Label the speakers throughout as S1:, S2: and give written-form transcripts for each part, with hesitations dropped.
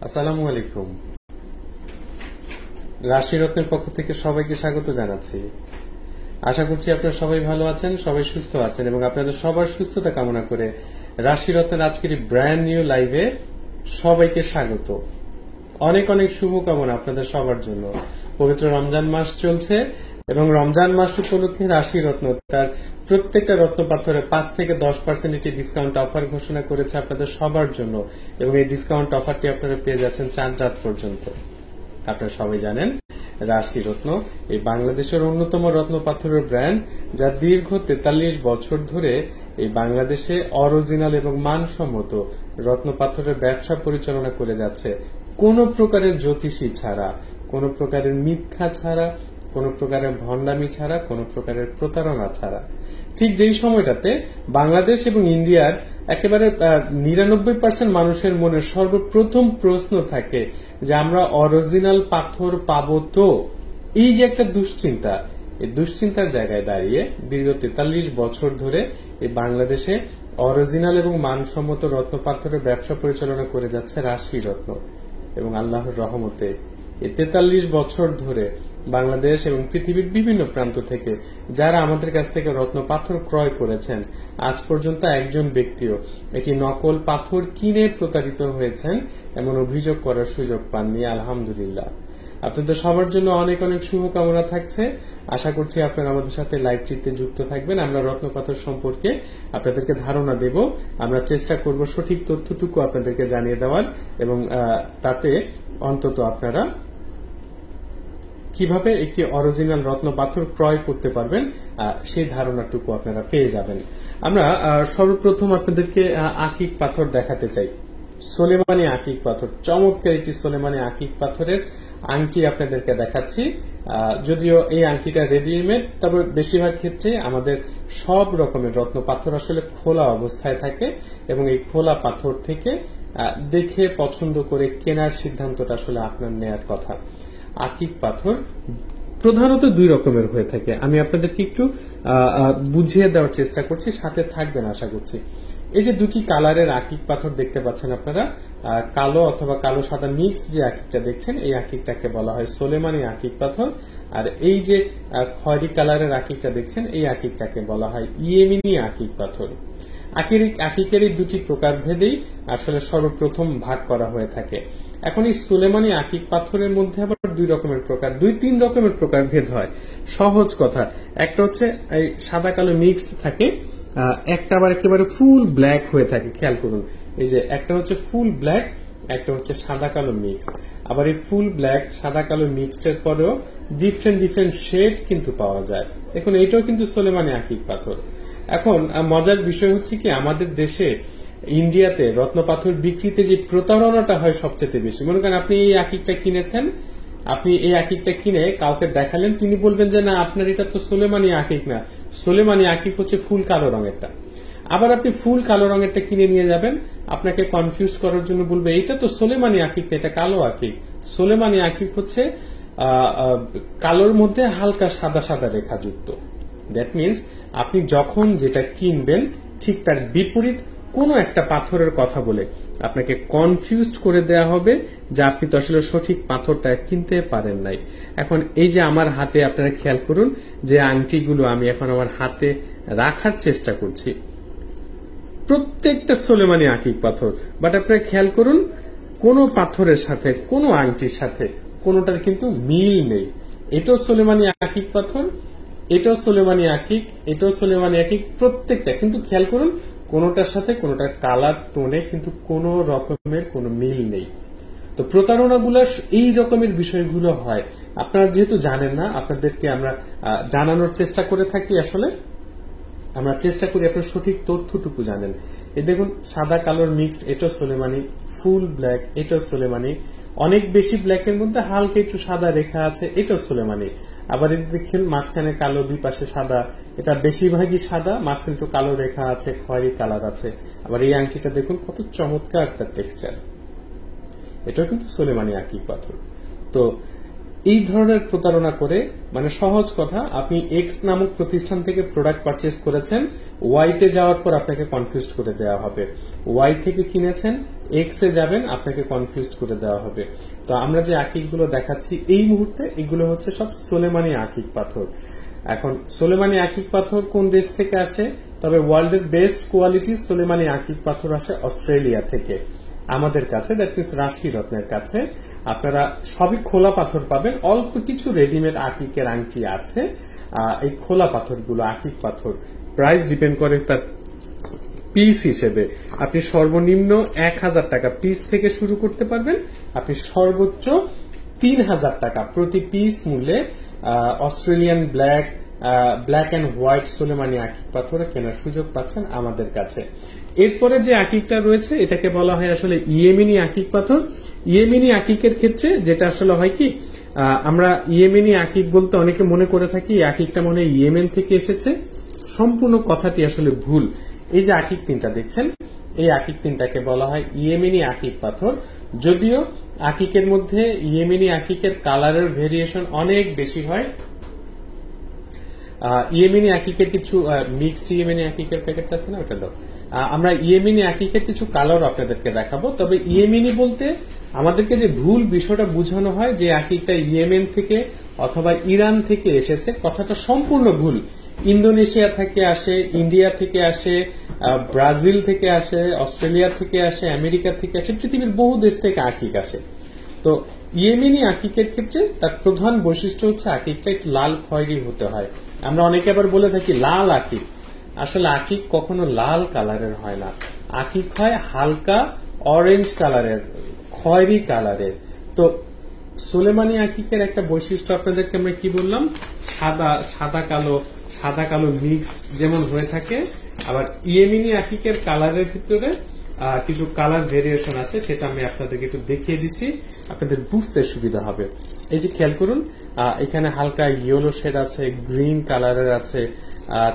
S1: আসসালামু আলাইকুম। রাশি রত্নের পক্ষ থেকে সবাইকে স্বাগত জানাচ্ছি। আশা করছি আপনারা সবাই ভালো আছেন, সবাই সুস্থ আছেন এবং আপনাদের সবার সুস্থতা কামনা করে রাশি রত্নের আজকের ব্র্যান্ড নিউ লাইভে সবাইকে স্বাগত। অনেক অনেক শুভকামনা আপনাদের সবার জন্য। পবিত্র রমজান মাস চলছে এবং রমজান মাস উপলক্ষে রাশি রত্ন তার প্রত্যেকটা রত্ন পাথরে 5 থেকে 10% ডিসকাউন্ট অফার ঘোষণা করেছে আপনাদের সবার জন্য এবং এই ডিসকাউন্ট অফারটি আপনারা পেয়ে যাচ্ছেন চাঁদ রাত পর্যন্ত। আপনারা সবাই জানেন রাশি রত্ন এই বাংলাদেশের অন্যতম রত্ন পাথরের ব্র্যান্ড, যা দীর্ঘ 43 বছর ধরে এই বাংলাদেশে অরিজিনাল এবং মানসম্মত রত্ন পাথরের ব্যবসা পরিচালনা করে যাচ্ছে, কোন প্রকারের জ্যোতিষী ছাড়া, কোন প্রকারের মিথ্যা ছাড়া, কোন প্রকারের ভণ্ডামি ছাড়া, কোন প্রকারের প্রতারণা ছাড়া। ঠিক যেই সময়টাতে বাংলাদেশ এবং ইন্ডিয়ার একেবারে 99% মানুষের মনে সর্বপ্রথম প্রশ্ন থাকে যে আমরা অরিজিনাল পাথর পাবো তো, এই যে একটা দুশ্চিন্তা, এই দুশ্চিন্তার জায়গায় দাঁড়িয়ে দীর্ঘ 43 বছর ধরে এই বাংলাদেশে অরিজিনাল এবং মানসম্মত রত্ন পাথরের ব্যবসা পরিচালনা করে যাচ্ছে রাশি রত্ন। এবং আল্লাহর রহমতে এই 43 বছর ধরে বাংলাদেশ এবং পৃথিবীর বিভিন্ন প্রান্ত থেকে যারা আমাদের কাছ থেকে রত্ন পাথর ক্রয় করেছেন, আজ পর্যন্ত একজন ব্যক্তিও এটি নকল পাথর কিনে প্রতারিত হয়েছেন এমন অভিযোগ করার সুযোগ পাননি। আলহামদুলিল্লাহ। আপনাদের সবার জন্য অনেক অনেক শুভকামনা থাকছে। আশা করছি আপনারা আমাদের সাথে লাইভটিতে যুক্ত থাকবেন। আমরা রত্ন পাথর সম্পর্কে আপনাদেরকে ধারণা দেব, আমরা চেষ্টা করব সঠিক তথ্যটুকু আপনাদেরকে জানিয়ে দেওয়ার এবং তাতে অন্তত আপনারা কিভাবে একটি অরিজিনাল রত্ন পাথর ক্রয় করতে পারবেন সেই ধারণাটুকু আপনারা পেয়ে যাবেন। আমরা সর্বপ্রথম আপনাদেরকে আকিক পাথর দেখাতে চাই। সোলেমানি আকিক পাথর, চমৎকার একটি সোলেমানি আকিক পাথরের আংটি আপনাদেরকে দেখাচ্ছি। যদিও এই আংটিটা রেডিমেড, তবে বেশিরভাগ ক্ষেত্রে আমাদের সব রকমের রত্ন পাথর আসলে খোলা অবস্থায় থাকে এবং এই খোলা পাথর থেকে দেখে পছন্দ করে কেনার সিদ্ধান্তটা আসলে আপনার নেয়ার কথা। আকিক পাথর প্রধানত দুই রকমের হয়ে থাকে, আমি আপনাদেরকে একটু বুঝিয়ে দেওয়ার চেষ্টা করছি, সাথে থাকবেন আশা করছি। এই যে দুটি কালারের আকিক পাথর দেখতে পাচ্ছেন আপনারা, কালো অথবা কালো সাদা মিক্স যে আকিকটা দেখছেন এই আকিকটাকে বলা হয় সোলেমানি আকিক পাথর, আর এই যে খয়েরি কালারের আকিকটা দেখছেন এই আকিকটাকে বলা হয় ইয়েমেনি আকিক পাথর। আকিকের এই দুটি প্রকার ভেদেই আসলে সর্বপ্রথম ভাগ করা হয়ে থাকে। এখন এই সুলেমানি আকিক পাথরের মধ্যে আবার দুই তিন রকমের প্রকার ভেদ হয়। সহজ কথা, একটা হচ্ছে এই সাদা কালো মিক্সড থাকে, একটা আবার একেবারে ফুল ব্ল্যাক হয়ে থাকে। খেয়াল করুন, এই যে একটা হচ্ছে ফুল ব্ল্যাক, একটা হচ্ছে সাদা কালো মিক্সড। আবার এই ফুল ব্ল্যাক সাদা কালো মিক্সড এর পরেও ডিফারেন্ট শেড কিন্তু পাওয়া যায়। দেখুন, এইটাও কিন্তু সোলেমানি আকিক পাথর। এখন মজার বিষয় হচ্ছে কি, আমাদের দেশে ইন্ডিয়াতে রত্ন পাথর বিক্রিতে যে প্রতারণাটা হয় সবচেয়ে বেশি। মনে করেন আপনি এই আকিকটা কিনেছেন, আপনি এই আকিকটা কিনে কাউকে দেখালেন, তিনি বলবেন যে না, আপনার এটা তো সোলেমানি আকিক না, সোলেমানি আকিক হচ্ছে ফুল কালো রঙেরটা। আবার আপনি ফুল কালো রঙেরটা কিনে নিয়ে যাবেন, আপনাকে কনফিউজ করার জন্য বলবে এইটা তো সোলেমানি আকিক না, এটা কালো আকিক। সোলেমানি আকিক হচ্ছে কালোর মধ্যে হালকা সাদা সাদা রেখা যুক্ত। দ্যাট মিনস আপনি যখন যেটা কিনবেন ঠিক তার বিপরীত কোনো একটা পাথরের কথা বলে আপনাকে কনফিউজড করে দেয়া হবে যে আপনি তো আসলে সঠিক পাথরটা কিনতে পারেন নাই। এখন এই যে আমার হাতে আপনারা খেয়াল করুন, যে আংটিগুলো আমি এখন আমার হাতে রাখার চেষ্টা করছি, প্রত্যেকটা সোলেমানি আকিক পাথর। বাট আপনারা খেয়াল করুন, কোনো পাথরের সাথে কোনো আংটির সাথে কোনোটার কিন্তু মিল নেই। এটাও সোলেমানি আকিক পাথর, এটাও সোলেমানি আকিক, এটাও সোলেমানি আকিক, প্রত্যেকটা কিন্তু খেয়াল করুন কোনোটার সাথে কোনোটার কালার টোনে কিন্তু কোনো রকমের কোনো মিল নেই। তো প্রতারণাগুলো এই রকমের বিষয়গুলো হয়। আপনারা যেহেতু জানেন না, আপনাদেরকে আমরা জানানোর চেষ্টা করে থাকি। আসলে আমরা চেষ্টা করি আপনার সঠিক তথ্যটুকু জানেন। এই দেখুন, সাদা কালোর মিক্সড, এটাও সোলেমানি। ফুল ব্ল্যাক, এটাও সোলেমানি। অনেক বেশি ব্ল্যাকের মধ্যে হালকা একটু সাদা রেখা আছে, এটাও সোলেমানি। আবার এই দেখেন মাঝখানে কালো, দুই পাশে সাদা, এটা বেশিরভাগই সাদা, মাঝখানে একটু কালো রেখা আছে, খয়েরি কালার আছে। আবার এই আংটিটা দেখুন কত চমৎকার একটা টেক্সচার, এটাও কিন্তু সোলেমানি আকিক পাথর। তো এই ধরনের প্রতারণা করে, মানে সহজ কথা, আপনি এক্স নামক প্রতিষ্ঠান থেকে প্রোডাক্ট পারচেজ করেছেন, ওয়াই তে যাওয়ার পর আপনাকে কনফিউজ করে দেওয়া হবে। ওয়াই থেকে কিনেছেন, এক্স এ যাবেন, আপনাকে কনফিউজ করে দেওয়া হবে। তো আমরা যে আকিকগুলো দেখাচ্ছি এই মুহূর্তে, এগুলো হচ্ছে সব সোলেমানি আকিক পাথর। এখন সোলেমানি আকিক পাথর কোন দেশ থেকে আসে? তবে ওয়ার্ল্ডের বেস্ট কোয়ালিটি সোলেমানি আকিক পাথর আসে অস্ট্রেলিয়া থেকে আমাদের কাছে, দ্যাট মিনস রাশি রত্নের কাছে। আপনারা সবই খোলা পাথর পাবেন, অল্প কিছু রেডিমেড আকিকের আংটি আছে। এই খোলা পাথরগুলো আকিক পাথর, প্রাইস ডিপেন্ড করে তার পিস হিসেবে। আপনি সর্বনিম্ন 1000 টাকা পিস থেকে শুরু করতে পারবেন, আপনি সর্বোচ্চ 3000 টাকা প্রতি পিস মূল্যে অস্ট্রেলিয়ান ব্ল্যাক অ্যান্ড হোয়াইট সোলেমানি আকিক পাথরে কেনার সুযোগ পাচ্ছেন আমাদের কাছে। এরপরে যে আকিকটা রয়েছে এটাকে বলা হয় আসলে ইয়েমেনি আকিক পাথর। ইয়েমেনি আকিকের ক্ষেত্রে যেটা আসলে হয় কি, আমরা ইয়েমেনি আকিক বলতে অনেকে মনে করে থাকি এই আকিকটা মনে হয় ইয়েমেন থেকে এসেছে। সম্পূর্ণ কথাটি আসলে ভুল। এই যে আকিক তিনটা দেখছেন, এই আকিক তিনটাকে বলা হয় ইয়েমেনি আকিক পাথর। যদিও আকিকের মধ্যে ইয়েমেনি আকিকের কালারের ভেরিয়েশন অনেক বেশি হয়। ইয়েমেনি আকিকের কিছু মিক্সড ইয়েমেনি আকিকের প্যাকেটটা আছে না, ওটা দাও। আমরা ইয়েমেনি আকিকের কিছু কালার আপনাদেরকে দেখাবো। তবে ইয়েমেনি বলতে আমাদেরকে যে ভুল বিষয়টা বোঝানো হয় যে আকিকটা ইয়েমেন থেকে অথবা ইরান থেকে এসেছে, কথাটা সম্পূর্ণ ভুল। ইন্দোনেশিয়া থেকে আসে, ইন্ডিয়া থেকে আসে, ব্রাজিল থেকে আসে, অস্ট্রেলিয়া থেকে আসে, আমেরিকা থেকে আসে, পৃথিবীর বহু দেশ থেকে আকিক আসে। তো ইয়েমেনি আকিকের ক্ষেত্রে তার প্রধান বৈশিষ্ট্য হচ্ছে আকিকটা একটু লাল খয়েরি হতে হয়। আমরা অনেকে আবার বলে থাকি লাল আকিক। আসলে আকিক কখনো লাল কালারের হয় না, আকিক হয় হালকা অরেঞ্জ কালারের, খয়েরি কালারের। তো সোলেমানি আকিকের একটা বৈশিষ্ট্য আপনাদেরকে আমরা কি বললাম, সাদা কালো মিক্স যেমন হয়ে থাকে। আবার ইয়েমেনি আকিকের কালারের ভিতরে কিছু কালার ভেরিয়েশন আছে, সেটা আমি আপনাদেরকে একটু দেখিয়ে দিচ্ছি, আপনাদের বুঝতে সুবিধা হবে। এই যে খেয়াল করুন, এখানে হালকা ইয়েলো শেড আছে, গ্রিন কালারের আছে,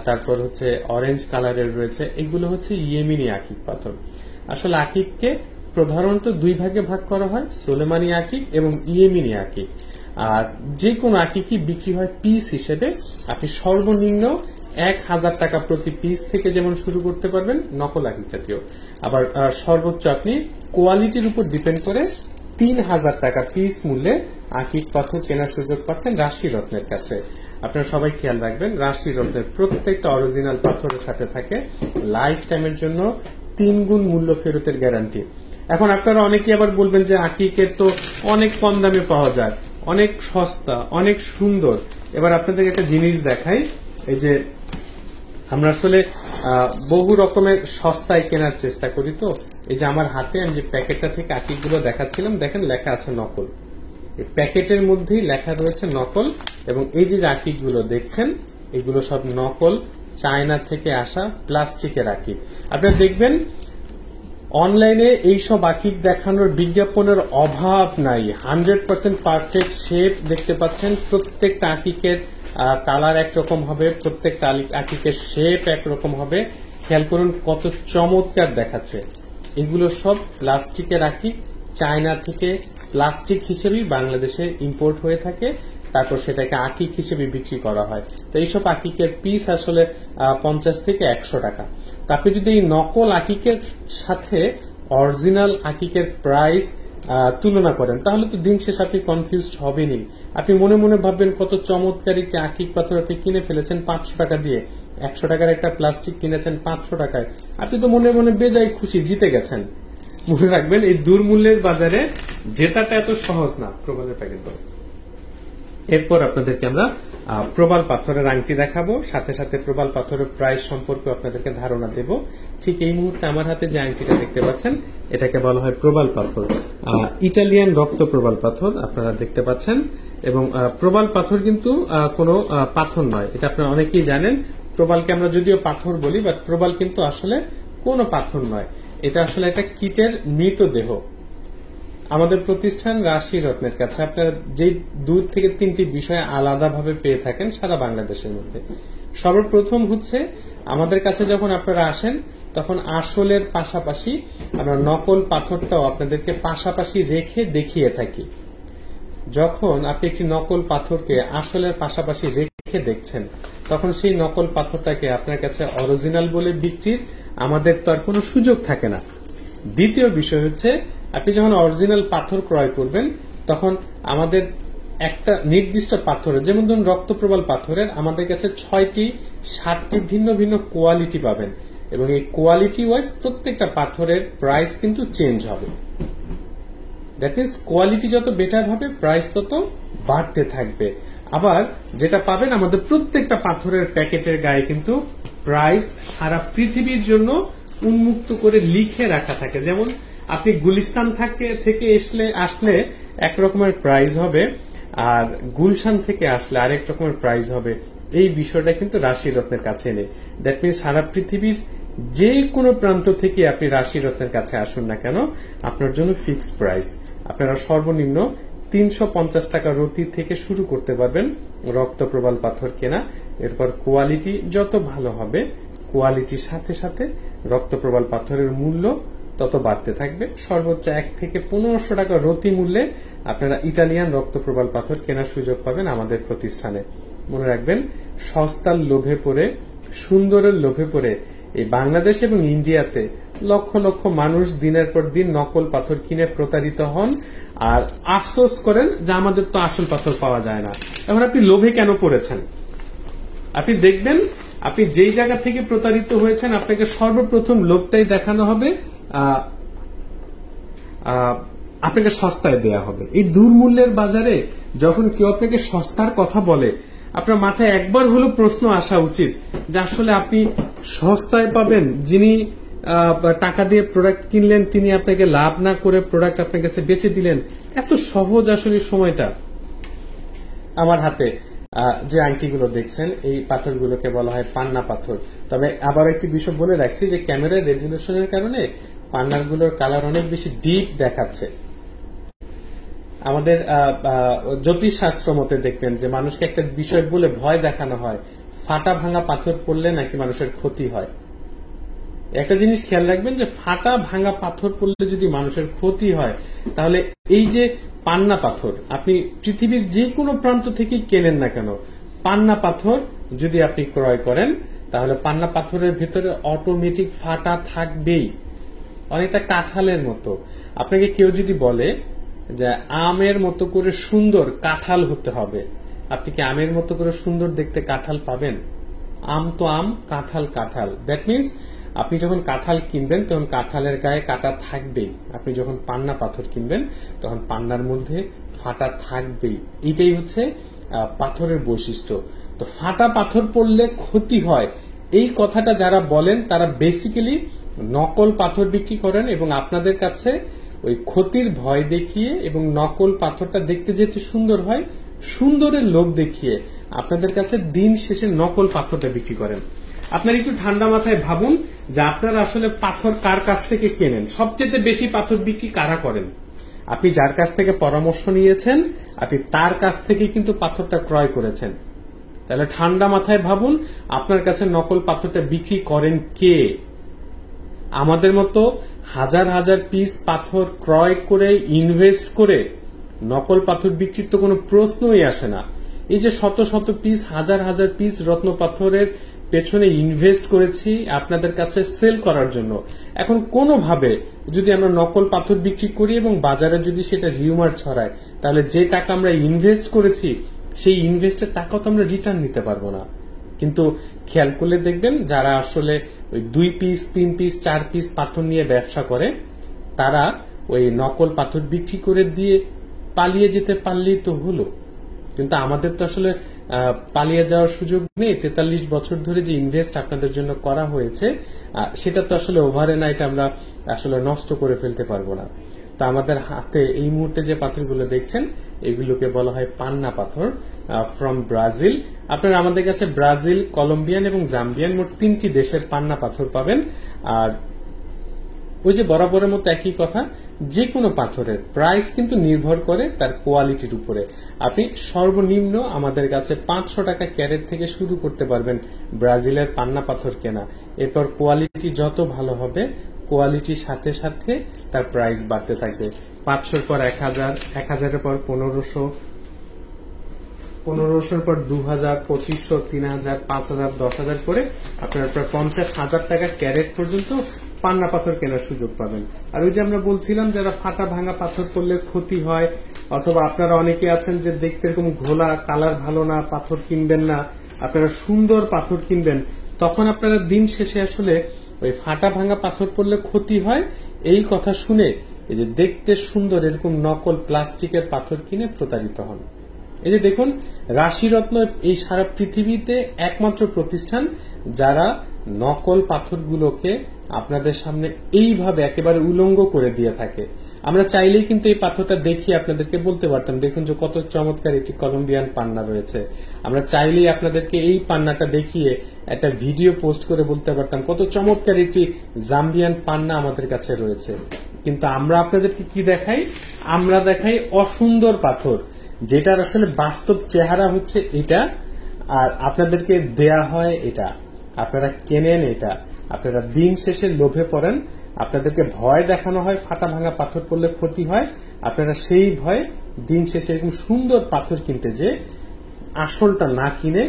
S1: তারপর হচ্ছে অরেঞ্জ কালারের রয়েছে। এগুলো হচ্ছে ইয়েমেনি আকিক পাথর। আসলে আকিককে প্রধানত দুই ভাগে ভাগ করা হয়, সোলেমানি আকিক এবং ইয়েমেনি আকিক। আর যে কোনো আকিকই বিক্রি হয় পিস হিসেবে। আপনি সর্বনিম্ন 1000 টাকা প্রতি পিস থেকে যেমন শুরু করতে পারবেন নকল আকিক জাতীয়, আবার সর্বোচ্চ আপনি কোয়ালিটির উপর ডিপেন্ড করে 3000 টাকা পিস মূল্যে আকিক পাথর কেনার সুযোগ পাচ্ছেন রাশি রত্নের কাছে। আপনারা সবাই খেয়াল রাখবেন, রাশি রত্নের প্রত্যেকটা অরিজিনাল পাথরের সাথে থাকে লাইফ টাইমের জন্য 3 গুণ মূল্য ফেরতের গ্যারান্টি। এখন আপনারা অনেকেই আবার বলবেন যে আকিকের তো অনেক কম দামে পাওয়া যায়, অনেক সস্তা, অনেক সুন্দর। এবার আপনাদের একটা জিনিস দেখাই, এই যে আমরা আসলে বহু রকমের সস্তায় কেনার চেষ্টা করি। তো এই যে আমার হাতে আমি যে প্যাকেটটা থেকে আকিকগুলো দেখাচ্ছিলাম, দেখেন লেখা আছে নকল। এই প্যাকেটের মধ্যেই লেখা রয়েছে নকল। এবং এই যে আকিকগুলো দেখছেন, এগুলো সব নকল, চায়না থেকে আসা প্লাস্টিকের আকিক। আপনারা দেখবেন অনলাইনে এইসব আকিক দেখানোর বিজ্ঞাপনের অভাব নাই। 100% পারফেক্ট শেপ দেখতে পাচ্ছেন। প্রত্যেকটা আকিকের কালার একরকম হবে, প্রত্যেকটা আকিকের শেপ একরকম হবে। খেয়াল করুন কত চমৎকার দেখাচ্ছে। এগুলো সব প্লাস্টিকের আকিক, চায়না থেকে প্লাস্টিক হিসেবেই বাংলাদেশে ইম্পোর্ট হয়ে থাকে, তারপর সেটাকে আকিক হিসেবে বিক্রি করা হয়। তো এইসব আকিকের পিস আসলে 50 থেকে 100 টাকা। তো আপনি যদি এই নকল আকিকের সাথে অরিজিনাল আকিকের প্রাইস তুলনা করেন, তাহলে তো দিন শেষ আপনি কনফিউজড হবেনই। আপনি মনে মনে ভাববেন কত চমৎকার একটি আকিক পাথর আপনি কিনে ফেলেছেন 500 টাকা দিয়ে, 100 টাকার একটা প্লাস্টিক কিনেছেন 500 টাকায়। আপনি তো মনে মনে বেজায় খুশি, জিতে গেছেন। মনে রাখবেন এই দুর্মূল্যের বাজারে জেতাটা এত সহজ না। প্রবালের প্যাকেট দাও। এরপর আপনাদেরকে আমরা প্রবাল পাথরের আংটি দেখাবো, সাথে সাথে প্রবাল পাথরের প্রাইস সম্পর্কে আপনাদেরকে ধারণা দেব। ঠিক এই মুহূর্তে আমার হাতে যে আংটিটা দেখতে পাচ্ছেন, এটাকে বলা হয় প্রবাল পাথর, ইটালিয়ান রক্ত প্রবাল পাথর আপনারা দেখতে পাচ্ছেন। এবং প্রবাল পাথর কিন্তু কোনো পাথর নয়, এটা আপনারা অনেকেই জানেন। প্রবালকে আমরা যদিও পাথর বলি, বাট প্রবাল কিন্তু আসলে কোনো পাথর নয়। এটা আসলে একটা কীটের মৃতদেহ। আমাদের প্রতিষ্ঠান রাশি রত্নের কাছে আপনারা যে 2 থেকে 3টি বিষয় আলাদাভাবে পেয়ে থাকেন সারা বাংলাদেশের মধ্যে। সর্বপ্রথম হচ্ছে আমাদের কাছে যখন আপনারা আসেন, তখন আসলের পাশাপাশি আমরা নকল পাথরটাও আপনাদেরকে পাশাপাশি রেখে দেখিয়ে থাকি। যখন আপনি একটি নকল পাথরকে আসলের পাশাপাশি রেখে দেখছেন, তখন সেই নকল পাথরটাকে আপনার কাছে অরিজিনাল বলে বিক্রির আমাদের তো আর কোনো সুযোগ থাকে না। দ্বিতীয় বিষয় হচ্ছে, আপনি যখন অরিজিনাল পাথর ক্রয় করবেন, তখন আমাদের একটা নির্দিষ্ট পাথরের, যেমন ধরুন রক্তপ্রবাল পাথরের আমাদের কাছে 6টি-7টি ভিন্ন ভিন্ন কোয়ালিটি পাবেন, এবং এই কোয়ালিটি ওয়াইজ প্রত্যেকটা পাথরের প্রাইস কিন্তু চেঞ্জ হবে। দ্যাট মিনস কোয়ালিটি যত বেটার হবে, প্রাইস তত বাড়তে থাকবে। আবার যেটা পাবেন, আমাদের প্রত্যেকটা পাথরের প্যাকেটের গায়ে কিন্তু প্রাইস সারা পৃথিবীর জন্য উন্মুক্ত করে লিখে রাখা থাকে। যেমন আপনি গুলিস্তান থেকে আসলে এক রকমের প্রাইস হবে, আর গুলশান থেকে আসলে আরেক রকমের প্রাইস হবে। এই বিষয়টা কিন্তু রাশি রত্নের কাছে নেই। দ্যাট মিনস সারা পৃথিবীর যে কোনো প্রান্ত থেকে আপনি রাশি রত্নের কাছে আসুন না কেন, আপনার জন্য ফিক্সড প্রাইস। আপনারা সর্বনিম্ন 350 টাকা রতি থেকে শুরু করতে পারবেন রক্তপ্রবাল পাথর কেনা। এরপর কোয়ালিটি যত ভালো হবে, কোয়ালিটির সাথে সাথে রক্তপ্রবাল পাথরের মূল্য তত বাড়তে থাকবে। সর্বোচ্চ 1 থেকে 1500 টাকা রতি মূল্যে আপনারা ইটালিয়ান রক্তপ্রবাল পাথর কেনার সুযোগ পাবেন আমাদের প্রতিষ্ঠানে। মনে রাখবেন, সস্তার লোভে পড়ে, সুন্দরের লোভে পড়ে এই বাংলাদেশ এবং ইন্ডিয়াতে লক্ষ লক্ষ মানুষ দিনের পর দিন নকল পাথর কিনে প্রতারিত হন, আর আফসোস করেন যে আমাদের তো আসল পাথর পাওয়া যায় না। এখন আপনি লোভে কেন পড়েছেন? আপনি দেখবেন, আপনি যেই জায়গা থেকে প্রতারিত হয়েছেন, আপনাকে সর্বপ্রথম লোভটাই দেখানো হবে, আপনাকে সস্তায় দেয়া হবে। এই দুর্মূল্যের বাজারে যখন কেউ আপনাকে সস্তার কথা বলে, আপনার মাথায় একবার হলো প্রশ্ন আসা উচিত যে আসলে আপনি সস্তায় পাবেন, যিনি টাকা দিয়ে প্রোডাক্ট কিনলেন তিনি আপনাকে লাভ না করে প্রোডাক্ট আপনার কাছে বেচে দিলেন। এত সহজ আসলে সময়টা। আমার হাতে যে আংটিগুলো দেখছেন, এই পাথরগুলোকে বলা হয় পান্না পাথর। তবে আবার একটি বিষয় বলে রাখছি যে ক্যামেরার রেজুলেশনের কারণে পান্নাগুলোর কালার অনেক বেশি ডিপ দেখাচ্ছে। আমাদের জ্যোতিষ শাস্ত্র মতে দেখবেন যে মানুষকে একটা বিষয় বলে ভয় দেখানো হয়, ফাটা ভাঙা পাথর পড়লে নাকি মানুষের ক্ষতি হয়। একটা জিনিস খেয়াল রাখবেন যে ফাটা ভাঙা পাথর পড়লে যদি মানুষের ক্ষতি হয়, তাহলে এই যে পান্না পাথর আপনি পৃথিবীর যে কোনো প্রান্ত থেকেই কেনেন না কেন, পান্না পাথর যদি আপনি ক্রয় করেন, তাহলে পান্না পাথরের ভেতরে অটোমেটিক ফাটা থাকবেই, অনেকটা কাঁঠালের মতো। আপনাকে কেউ যদি বলে যে আমের মতো করে সুন্দর কাঁঠাল হতে হবে, আপনি কি আমের মতো করে সুন্দর দেখতে কাঁঠাল পাবেন? আম তো আম, কাঁঠাল কাঁঠাল। দ্যাট মিনস আপনি যখন কাঁঠাল কিনবেন তখন কাঁঠালের গায়ে কাটা থাকবেই। আপনি যখন পান্না পাথর কিনবেন তখন পান্নার মধ্যে ফাটা থাকবেই। এটাই হচ্ছে পাথরের বৈশিষ্ট্য। তো ফাটা পাথর পড়লে ক্ষতি হয়, এই কথাটা যারা বলেন তারা বেসিক্যালি নকল পাথর বিক্রি করেন, এবং আপনাদের কাছে ওই ক্ষতির ভয় দেখিয়ে এবং নকল পাথরটা দেখতে যেহেতু সুন্দর হয়, সুন্দরের লোভ দেখিয়ে আপনাদের কাছে দিন শেষে নকল পাথরটা বিক্রি করেন। আপনারা একটু ঠান্ডা মাথায় ভাবুন যে আপনারা আসলে পাথর কার কাছ থেকে কেনেন। সবচেয়ে বেশি পাথর বিক্রি কারা করেন? আপনি যার কাছ থেকে পরামর্শ নিয়েছেন, আপনি তার কাছ থেকে কিন্তু পাথরটা ক্রয় করেছেন। তাহলে ঠান্ডা মাথায় ভাবুন, আপনার কাছে নকল পাথরটা বিক্রি করেন কে? আমাদের মতো হাজার হাজার পিস পাথর ক্রয় করে ইনভেস্ট করে নকল পাথর বিক্রির তো কোনো প্রশ্নই আসে না। এই যে শত শত পিস, হাজার হাজার পিস রত্ন পাথরের পেছনে ইনভেস্ট করেছি আপনাদের কাছে সেল করার জন্য। এখন কোনোভাবে যদি আমরা নকল পাথর বিক্রি করি এবং বাজারে যদি সেটা রিউমার ছড়ায়, তাহলে যে টাকা আমরা ইনভেস্ট করেছি সেই ইনভেস্টের টাকা তো আমরা রিটার্ন নিতে পারবো না। কিন্তু খেয়াল করলে দেখবেন, যারা আসলে ওই 2 পিস 3 পিস 4 পিস পাথর নিয়ে ব্যবসা করে, তারা ওই নকল পাথর বিক্রি করে দিয়ে পালিয়ে যেতে পারলেই তো হলো। কিন্তু আমাদের তো আসলে পালিয়ে যাওয়ার সুযোগ নেই। 43 বছর ধরে যে ইনভেস্ট আপনাদের জন্য করা হয়েছে, সেটা তো আসলে ওভারে নাইট আমরা আসলে নষ্ট করে ফেলতে পারবো না। তো আমাদের হাতে এই মুহূর্তে যে পাথরগুলো দেখছেন, এগুলোকে বলা হয় পান্না পাথর ফ্রম ব্রাজিল। আপনারা আমাদের কাছে ব্রাজিল, কলম্বিয়ান এবং জাম্বিয়ান মোট 3টি দেশের পান্না পাথর পাবেন। আর ওই যে বরাবরের মতো একই কথা, যে কোনো পাথরের প্রাইস কিন্তু নির্ভর করে তার কোয়ালিটির উপরে। আপনি সর্বনিম্ন আমাদের কাছে 500 টাকা ক্যারেট থেকে শুরু করতে পারবেন ব্রাজিলের পান্না পাথর কেনা। এরপর কোয়ালিটি যত ভালো হবে, কোয়ালিটির সাথে সাথে তার প্রাইস বাড়তে থাকবে। 500 পর 1000, 1000 পর 1500, 1500 পর 2000, 2500, 3000, 5000, 10,000 করে আপনারা প্রায় 50,000 টাকা ক্যারেট পর্যন্ত পান্না পাথর কেনার সুযোগ পাবেন। আর ওই যে আমরা বলছিলাম যারা ফাটা ভাঙা পাথর পড়লে ক্ষতি হয়, অথবা আপনারা অনেকে আছেন যে দেখতে এরকম ঘোলা, কালার ভালো না, পাথর কিনবেন না, আপনারা সুন্দর পাথর কিনবেন, তখন আপনারা দিন শেষে আসলে ওই ফাটা ভাঙা পাথর পড়লে ক্ষতি হয় এই কথা শুনে এই যে দেখতে সুন্দর এরকম নকল প্লাস্টিকের পাথর কিনে প্রতারিত হন। এই যে দেখুন, রাশিরত্ন এই সারা পৃথিবীতে একমাত্র প্রতিষ্ঠান যারা নকল পাথরগুলোকে আপনাদের সামনে এইভাবে একেবারে উলঙ্গ করে দিয়ে থাকে। আমরা চাইলেই কিন্তু এই পাথরটা দেখিয়ে আপনাদেরকে বলতে পারতাম দেখুন যে কত চমৎকার একটি কলম্বিয়ান পান্না রয়েছে। আমরা চাইলেই আপনাদেরকে এই পান্নাটা দেখিয়ে একটা ভিডিও পোস্ট করে বলতে পারতাম কত চমৎকার একটি জাম্বিয়ান পান্না আমাদের কাছে রয়েছে। কিন্তু আমরা আপনাদেরকে কি দেখাই? আমরা দেখাই অসুন্দর পাথর, যেটার আসলে বাস্তব চেহারা হচ্ছে এটা, আর আপনাদেরকে দেয়া হয় এটা, আপনারা কেনেন এটা, আপনারা দিন শেষে লোভে পড়েন, আপনাদেরকে ভয় দেখানো হয় ফাটা ভাঙা পাথর পড়লে ক্ষতি হয়, আপনারা সেই ভয় দিন শেষে এরকম সুন্দর পাথর কিনতে যে আসলটা না কিনে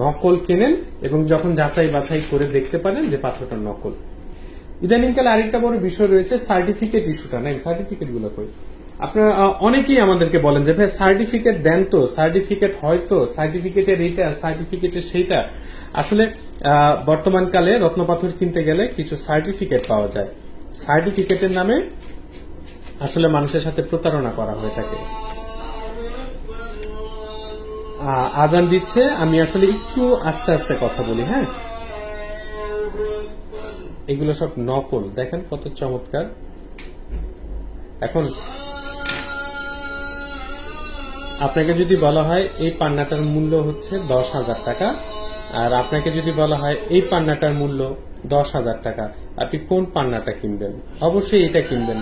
S1: নকল কেনেন, এবং যখন যাচাই বাছাই করে দেখতে পারেন যে পাথরটা নকল। ইদানিংকালে আরেকটা বড় বিষয় রয়েছে সার্টিফিকেট ইস্যুটা। নাই সার্টিফিকেট গুলো কই? আপনারা অনেকেই আমাদেরকে বলেন যে ভাই সার্টিফিকেট দেন তো, সার্টিফিকেট হয়তো, সার্টিফিকেটের এইটা, সার্টিফিকেটের সেইটা। আসলে বর্তমানকালে রত্নপাথর কিনতে গেলে কিছু সার্টিফিকেট পাওয়া যায়, সার্টিফিকেটের নামে আসলে মানুষের সাথে প্রতারণা করা হয়ে থাকে। আজান দিচ্ছে, আমি আসলে একটু আস্তে আস্তে কথা বলি। হ্যাঁ, এগুলো সব নকল, দেখেন কত চমৎকার। এখন আপনাকে যদি বলা হয় এই পান্নাটার মূল্য হচ্ছে 10,000 টাকা, আর আপনাকে যদি বলা হয় এই পান্নাটার মূল্য 10,000 টাকা, আপনি কোন পান্নাটা কিনবেন? অবশ্যই এটা কিনবেন।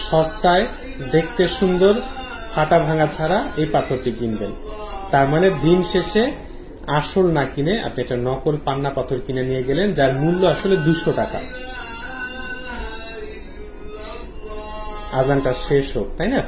S1: সস্তায়, দেখতে সুন্দর, ফাটা ভাঙা ছাড়া এই পাথরটি কিনবেন। তার মানে দিন শেষে আসল না কিনে আপনি একটা নকল পান্না পাথর কিনে নিয়ে গেলেন, যার মূল্য আসলে 200 টাকা। আজানটা শেষ হোক, তাই না?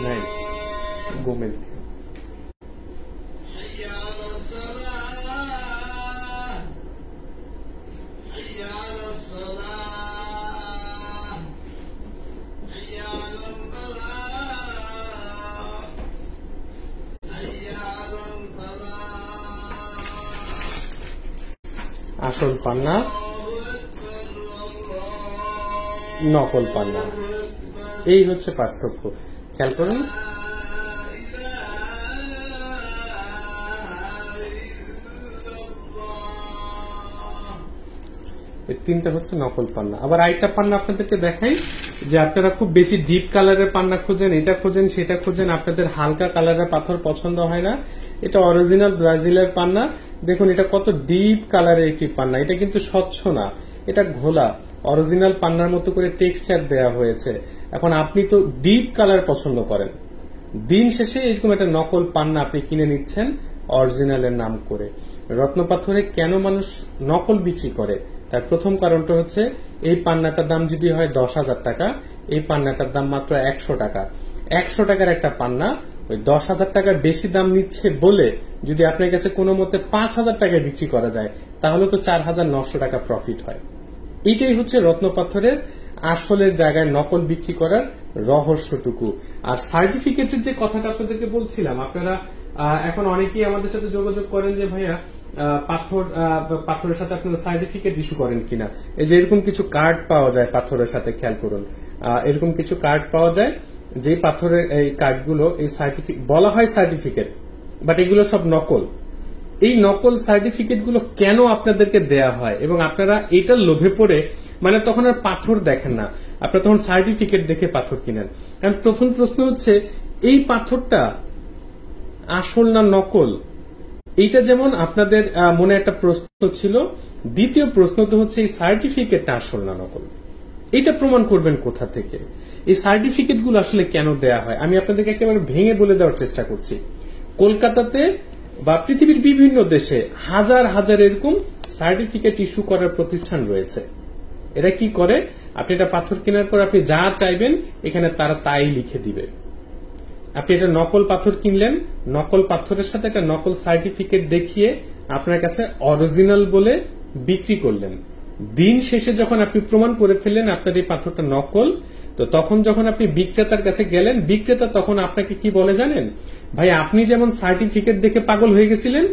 S1: নাই গোমেন্ট আসল পান্না, নকল পান্না, এই হচ্ছে পার্থক্য। খেয়াল করুন, তিনটা হচ্ছে নকল পান্না। আবার আরেকটা পান্না আপনাদেরকে দেখাই, যে আপনারা খুব বেশি ডিপ কালারের পান্না খোঁজেন, এটা খোঁজেন, সেটা খোঁজেন, আপনাদের হালকা কালারের পাথর পছন্দ হয় না। এটা অরিজিনাল ব্রাজিলের পান্না। দেখুন এটা কত ডিপ কালারের একটি পান্না, এটা কিন্তু স্বচ্ছ না, এটা ঘোলা। অরিজিনাল পান্নার মতো করে টেক্সচার দেওয়া হয়েছে। এখন আপনি তো ডিপ কালার পছন্দ করেন, দিন শেষে এরকম একটা নকল পান্না আপনি কিনে নিচ্ছেন অরিজিনালের নাম করে। রত্নপাথরে কেন মানুষ নকল বিক্রি করে, তার প্রথম কারণটা হচ্ছে এই পান্নাটার দাম যদি হয় 10,000 টাকা, এই পান্নাটার দাম মাত্র 100 টাকা। 100 টাকার একটা পান্না ওই 10,000 টাকার বেশি দাম নিচ্ছে বলে যদি আপনার কাছে কোনো মতে 5,000 টাকায় বিক্রি করা যায়, তাহলে তো 4,900 টাকা প্রফিট হয়। এইটাই হচ্ছে রত্নপাথরের আসলের জায়গায় নকল বিক্রি করার রহস্যটুকু। আর সার্টিফিকেটের যে কথাটা আপনাদেরকে বলছিলাম, আপনারা এখন অনেকেই আমাদের সাথে যোগাযোগ করেন যে ভাইয়া পাথরের সাথে আপনারা সার্টিফিকেট ইস্যু করেন কিনা। এই যে এরকম কিছু কার্ড পাওয়া যায় পাথরের সাথে, খেয়াল করুন, এরকম কিছু কার্ড পাওয়া যায়, যে পাথরের এই কার্ডগুলো এই সার্টিফিকেট বলা হয় সার্টিফিকেট, বাট এগুলো সব নকল। এই নকল সার্টিফিকেট গুলো কেন আপনাদেরকে দেয়া হয়, এবং আপনারা এটার লোভে পড়ে মানে তখন আর পাথর দেখেন না, আপনারা তখন সার্টিফিকেট দেখে পাথর কিনেন। কারণ প্রথম প্রশ্ন হচ্ছে এই পাথরটা আসল না নকল। এইটা যেমন আপনাদের মনে একটা প্রশ্ন ছিল দ্বিতীয় প্রশ্ন তো হচ্ছে এই সার্টিফিকেটটা আসল না নকল, এটা প্রমাণ করবেন কোথা থেকে? এই সার্টিফিকেট গুলো আসলে কেন দেয়া হয় আমি আপনাদেরকে একেবারে ভেঙে বলে দেওয়ার চেষ্টা করছি। কলকাতাতে বা পৃথিবীর বিভিন্ন দেশে হাজার হাজার এরকম সার্টিফিকেট ইস্যু করার প্রতিষ্ঠান রয়েছে। এরা কি করে, আপনি এটা পাথর কেনার পর আপনি যা চাইবেন এখানে তারা তাই লিখে দিবে। আপনি এটা নকল পাথর কিনলেন, নকল পাথরের সাথে একটা নকল সার্টিফিকেট দেখিয়ে আপনার কাছে অরিজিনাল বলে বিক্রি করলেন। দিন শেষে যখন আপনি প্রমাণ করে ফেললেন আপনার এই পাথরটা নকল, তো তখন যখন আপনি বিক্রেতার কাছে গেলেন, বিক্রেতা তখন আপনাকে কি বলে জানেন? ভাই আপনি যেমন সার্টিফিকেট দেখে পাগল হয়ে গেছিলেন,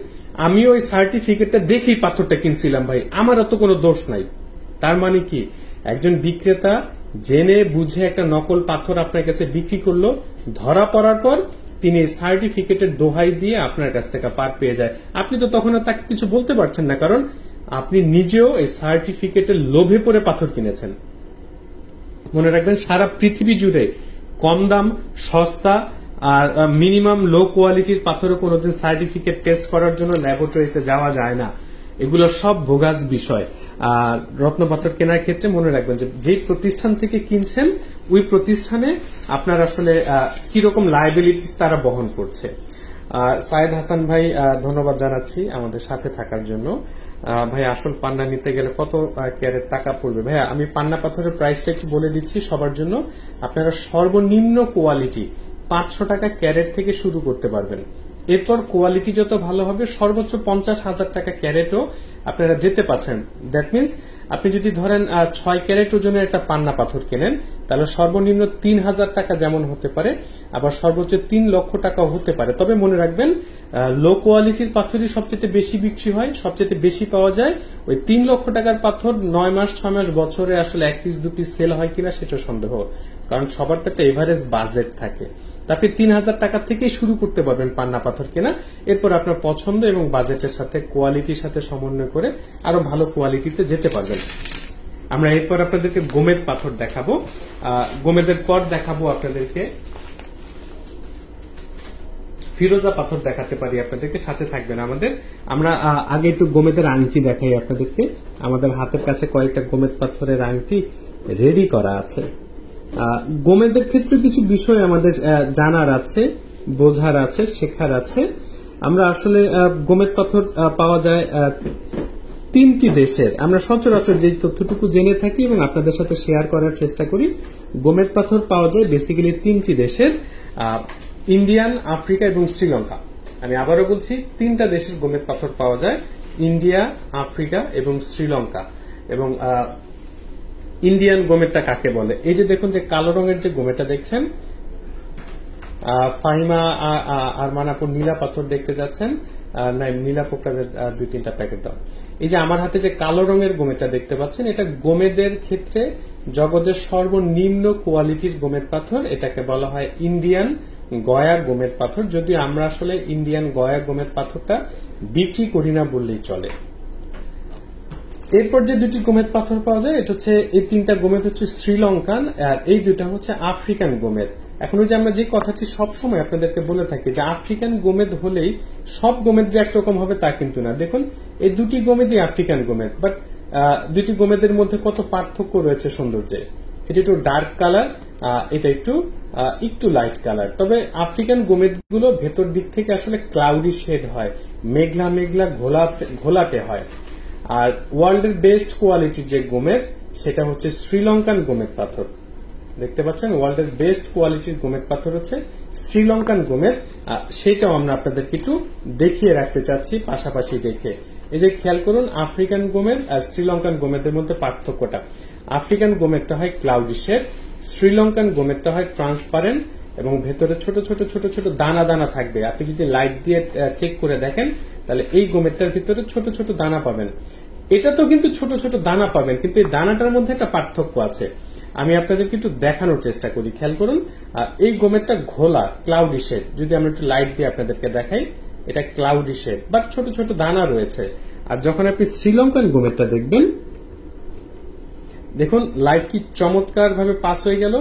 S1: আমিও ওই সার্টিফিকেটটা দেখেই পাথরটা কিনছিলাম ভাই, আমারও তো কোনো দোষ নাই। তার মানে কি, একজন বিক্রেতা জেনে বুঝে একটা নকল পাথর আপনার কাছে বিক্রি করলো, ধরা পড়ার পর তিনি সার্টিফিকেটের দোহাই দিয়ে আপনার কাছ থেকে পার পেয়ে যায়। আপনি তো তখন আর তাকে কিছু বলতে পারছেন না, কারণ আপনি নিজেও এই সার্টিফিকেটের লোভে পড়ে পাথর কিনেছেন। মনে রাখবেন, সারা পৃথিবী জুড়ে কম দাম, সস্তা আর মিনিমাম লো কোয়ালিটির পাথরে কোনোদিন সার্টিফিকেট টেস্ট করার জন্য ল্যাবরেটরিতে যাওয়া যায় না। এগুলো সব বোগাস বিষয়। আর রত্নপাথর কেনার ক্ষেত্রে মনে রাখবেন যে যেই প্রতিষ্ঠান থেকে কিনছেন ওই প্রতিষ্ঠানে আপনার আসলে কিরকম লায়াবিলিটিস তারা বহন করছে। সায়েদ হাসান ভাই, ধন্যবাদ জানাচ্ছি আমাদের সাথে থাকার জন্য। ভাই আসল পান্না নিতে গেলে কত ক্যারেট টাকা পড়বে? ভাইয়া আমি পান্না পাথরের প্রাইসটা একটু বলে দিচ্ছি সবার জন্য। আপনারা সর্বনিম্ন কোয়ালিটি 500 টাকা ক্যারেট থেকে শুরু করতে পারবেন। এরপর কোয়ালিটি যত ভালো হবে সর্বোচ্চ 50,000 টাকা ক্যারেটও আপনারা যেতে পারছেন। দ্যাট মিনস আপনি যদি ধরেন 6 ক্যারেট ওজনের একটা পান্না পাথর কেনেন, তাহলে সর্বনিম্ন 3,000 টাকা যেমন হতে পারে, আবার সর্বোচ্চ 3 লক্ষ টাকাও হতে পারে। তবে মনে রাখবেন, লো কোয়ালিটির পাথরই সবচেয়ে বেশি বিক্রি হয়, সবচেয়ে বেশি পাওয়া যায়। ওই 3 লক্ষ টাকার পাথর 9 মাস 6 মাস বছরে আসলে 1 পিস 2 পিস সেল হয় কিনা সেটা সন্দেহ, কারণ সবার তো একটা এভারেজ বাজেট থাকে। আপনি 3,000 টাকা থেকেই শুরু করতে পারবেন পান্না পাথর কেনা। এরপর আপনার পছন্দ এবং বাজেটের সাথে কোয়ালিটির সাথে সমন্বয় করে আরো ভালো কোয়ালিটিতে যেতে পারবেন। আমরা এরপর আপনাদেরকে গোমেদ পাথর দেখাবো। গোমেদের পর দেখাবো আপনাদেরকে ফিরোজা পাথর দেখাতে পারি আপনাদেরকে, সাথে থাকবেন আমাদের। আমরা আগে একটু গোমেদের আংটি দেখাই আপনাদেরকে। আমাদের হাতের কাছে কয়েকটা গোমেদ পাথরের আংটি রেডি করা আছে। গোমেদের ক্ষেত্রে কিছু বিষয় আমাদের জানার আছে, বোঝার আছে, শেখার আছে। আমরা আসলে গোমেদ পাথর পাওয়া যায় 3টি দেশের। আমরা সচরাচর যে তথ্যটুকু জেনে থাকি এবং আপনাদের সাথে শেয়ার করার চেষ্টা করি, গোমেদ পাথর পাওয়া যায় বেসিক্যালি 3টি দেশের, ইন্ডিয়ান, আফ্রিকা এবং শ্রীলঙ্কা। আমি আবারও বলছি, 3টা দেশের গোমেদ পাথর পাওয়া যায়, ইন্ডিয়া, আফ্রিকা এবং শ্রীলঙ্কা। এবং ইন্ডিয়ান গোমেদটা কাকে বলে? এই যে দেখুন, যে কালো রঙের যে গোমেদটা দেখছেন, ফাহিমা আর মানাপুর নীলা পাথর দেখতে যাচ্ছেন, নীলা পোকরাজের 2-3টা প্যাকেট দাও। এই যে আমার হাতে যে কালো রঙের গোমেদটা দেখতে পাচ্ছেন, এটা গোমেদের ক্ষেত্রে জগতের সর্বনিম্ন কোয়ালিটির গোমেদ পাথর। এটাকে বলা হয় ইন্ডিয়ান গয়া গোমেদ পাথর। যদিও আমরা আসলে ইন্ডিয়ান গয়া গোমেদ পাথরটা বিক্রি করি না বললেই চলে। এরপর যে 2টি গোমেদ পাথর পাওয়া যায়, এটা হচ্ছে, এই 3টা গোমেদ হচ্ছে শ্রীলঙ্কান, আর এই 2টা হচ্ছে আফ্রিকান গোমেদ। এখন ওই যে আমরা যে কথাটি সবসময় আপনাদেরকে বলে থাকি যে আফ্রিকান গোমেদ হলেই সব গোমেদ যে একরকম হবে তা কিন্তু না। দেখুন, এই 2টি গোমেদই আফ্রিকান গোমেদ, বাট 2টি গোমেদের মধ্যে কত পার্থক্য রয়েছে সৌন্দর্যে। এটা একটু ডার্ক কালার, এটা একটু লাইট কালার। তবে আফ্রিকান গোমেদ গুলো ভেতর দিক থেকে আসলে ক্লাউডি শেড হয়, মেঘলা মেঘলা ঘোলাটে হয়। আর ওয়ার্ল্ডের বেস্ট কোয়ালিটির যে গোমেদ, সেটা হচ্ছে শ্রীলঙ্কান গোমেদ পাথর। দেখতে পাচ্ছেন, ওয়ার্ল্ডের বেস্ট কোয়ালিটির গোমেদ পাথর হচ্ছে শ্রীলঙ্কান গোমেদ। সেটাও আমরা আপনাদেরকে একটু দেখিয়ে রাখতে চাচ্ছি পাশাপাশি রেখে। এই যে খেয়াল করুন, আফ্রিকান গোমেদ আর শ্রীলঙ্কান গোমেদের মধ্যে পার্থক্যটা। আফ্রিকান গোমেদটা হয় ক্লাউডি শেড, শ্রীলঙ্কান গোমেদটা হয় ট্রান্সপারেন্ট এবং ভেতরে ছোট ছোট ছোট ছোট দানা দানা থাকবে। আপনি যদি লাইট দিয়ে চেক করে দেখেন, তাহলে এই গোমেদটার ভিতরে ছোট ছোট দানা পাবেন। এটা তো কিন্তু ছোট ছোট দানা পাবেন, কিন্তু এই দানাটার মধ্যে একটা পার্থক্য আছে। আমি আপনাদেরকে একটু দেখানোর চেষ্টা করি। খেয়াল করুন, এই গোমেদটা ঘোলা, ক্লাউডি শেড। যদি আমরা একটু লাইট দিয়ে আপনাদেরকে দেখাই, এটা ক্লাউডি শেড, বাট ছোট ছোট দানা রয়েছে। আর যখন আপনি শ্রীলঙ্কান গোমেদটা দেখবেন, দেখুন লাইট কি চমৎকার ভাবে পাস হয়ে গেল,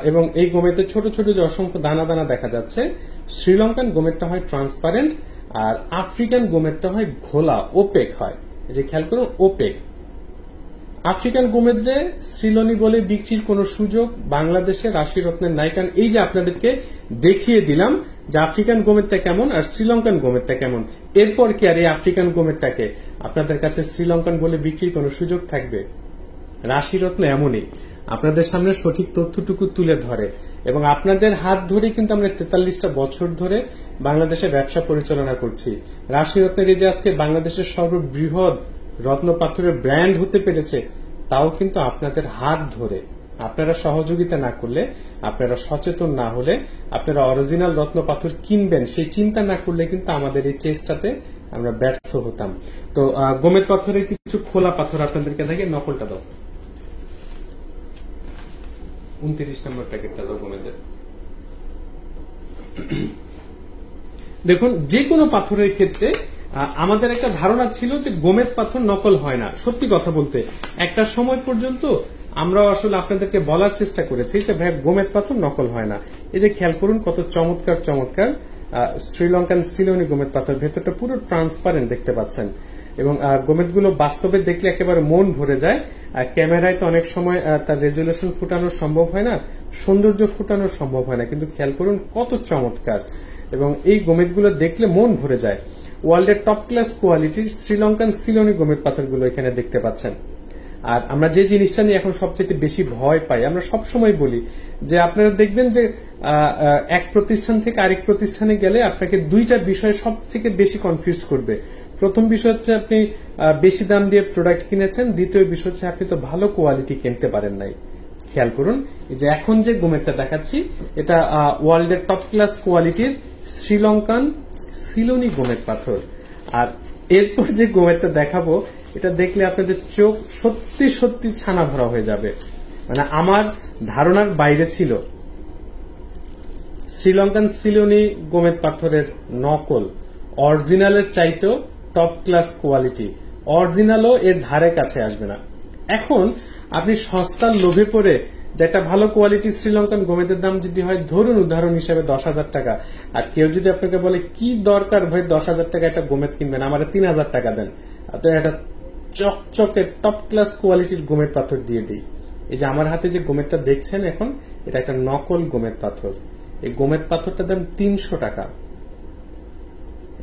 S1: এবং এই গোমেদে ছোট ছোট যে অসংখ্য দানা দানা দেখা যাচ্ছে। শ্রীলঙ্কান গোমেদটা হয় ট্রান্সপারেন্ট, আর আফ্রিকান গোমেদটা হয় ঘোলা, ওপেক হয়। এই যে খেয়াল করুন ওপেক। আফ্রিকান গোমেদরে সিলোনি বলে বিক্রির কোন সুযোগ বাংলাদেশে রাশি রত্নের নাই। কারণ এই যে আপনাদেরকে দেখিয়ে দিলাম যে আফ্রিকান গোমেদটা কেমন আর শ্রীলঙ্কান গোমেদটা কেমন, এরপর কি আর এই আফ্রিকান গোমেদটাকে আপনাদের কাছে শ্রীলঙ্কান বলে বিক্রির কোন সুযোগ থাকবে? রাশি রত্ন এমনই আপনাদের সামনে সঠিক তথ্যটুকু তুলে ধরে এবং আপনাদের হাত ধরে কিন্তু আমরা 43টা বছর ধরে বাংলাদেশে ব্যবসা পরিচালনা করছি। রাশি রত্নের এই যে আজকে বাংলাদেশের সর্ববৃহৎ রত্ন পাথরের ব্র্যান্ড হতে পেরেছে, তাও কিন্তু আপনাদের হাত ধরে। আপনারা সহযোগিতা না করলে, আপনারা সচেতন না হলে, আপনারা অরিজিনাল রত্ন পাথর কিনবেন সেই চিন্তা না করলে কিন্তু আমাদের এই চেষ্টাতে আমরা ব্যর্থ হতাম। তো গোমেদ পাথরের কিছু খোলা পাথর আপনাদেরকে দেখে, নকলটা দাও, 29 নম্বর প্যাকেটটা দাও গোমেদের। দেখুন, যে কোনো পাথরের ক্ষেত্রে আমাদের একটা ধারণা ছিল যে গোমেদ পাথর নকল হয় না। সত্যি কথা বলতে একটা সময় পর্যন্ত আমরাও আসলে আপনাদেরকে বলার চেষ্টা করেছি যে ভাই গোমেদ পাথর নকল হয় না। এই যে খেয়াল করুন কত চমৎকার চমৎকার শ্রীলঙ্কান সিলোনি গোমেদ পাথর, ভেতরটা পুরো ট্রান্সপারেন্ট দেখতে পাচ্ছেন এবং গোমেদগুলো বাস্তবে দেখলে একেবারে মন ভরে যায়। ক্যামেরায় তো অনেক সময় তার রেজুলেশন ফুটানো সম্ভব হয় না, সৌন্দর্য ফুটানো সম্ভব হয় না, কিন্তু খেয়াল করুন কত চমৎকার এবং এই গোমেদগুলো দেখলে মন ভরে যায়। ওয়ার্ল্ডের টপ ক্লাস কোয়ালিটির শ্রীলঙ্কান সিলোনি গোমেদ পাথরগুলো এখানে দেখতে পাচ্ছেন। আর আমরা যে জিনিসটা নিয়ে এখন সবচেয়ে বেশি ভয় পাই, আমরা সবসময় বলি যে আপনারা দেখবেন যে এক প্রতিষ্ঠান থেকে আরেক প্রতিষ্ঠানে গেলে আপনাকে দুইটা বিষয় সব থেকে বেশি কনফিউজ করবে। প্রথম বিষয় হচ্ছে আপনি বেশি দাম দিয়ে প্রোডাক্ট কিনেছেন, দ্বিতীয় বিষয় হচ্ছে আপনি তো ভালো কোয়ালিটি কিনতে পারেন নাই। খেয়াল করুন, এই যে এখন যে গোমেদটা দেখাচ্ছি এটা ওয়ার্ল্ডের টপ ক্লাস কোয়ালিটির শ্রীলঙ্কান সিলোনি গোমেদ পাথর। আর এরপর যে গোমেদটা দেখাবো এটা দেখলে আপনাদের চোখ সত্যি সত্যি ছানা ভরা হয়ে যাবে। মানে আমার ধারণার বাইরে ছিল। শ্রীলঙ্কান সিলোনি গোমেদ পাথরের নকল, অরিজিনালের চাইতেও টপ ক্লাস কোয়ালিটি, অরিজিনালও এর ধারে কাছে আসবে না। এখন আপনি সস্তার লোভে পড়ে যে একটা ভালো কোয়ালিটির শ্রীলঙ্কান গোমেদের দাম যদি হয় ধরুন উদাহরণ হিসেবে 10,000 টাকা, আর কেউ যদি আপনাকে বলে কি দরকার ভাই 10,000 টাকা একটা গোমেদ কিনবেন, আমার 3,000 টাকা দেন, আপনার একটা চকচকে টপ ক্লাস কোয়ালিটির গোমেদ পাথর দিয়ে দিই। এই যে আমার হাতে যে গোমেদটা দেখছেন এখন, এটা একটা নকল গোমেদ পাথর। এই গোমেদ পাথরটার দাম 300 টাকা,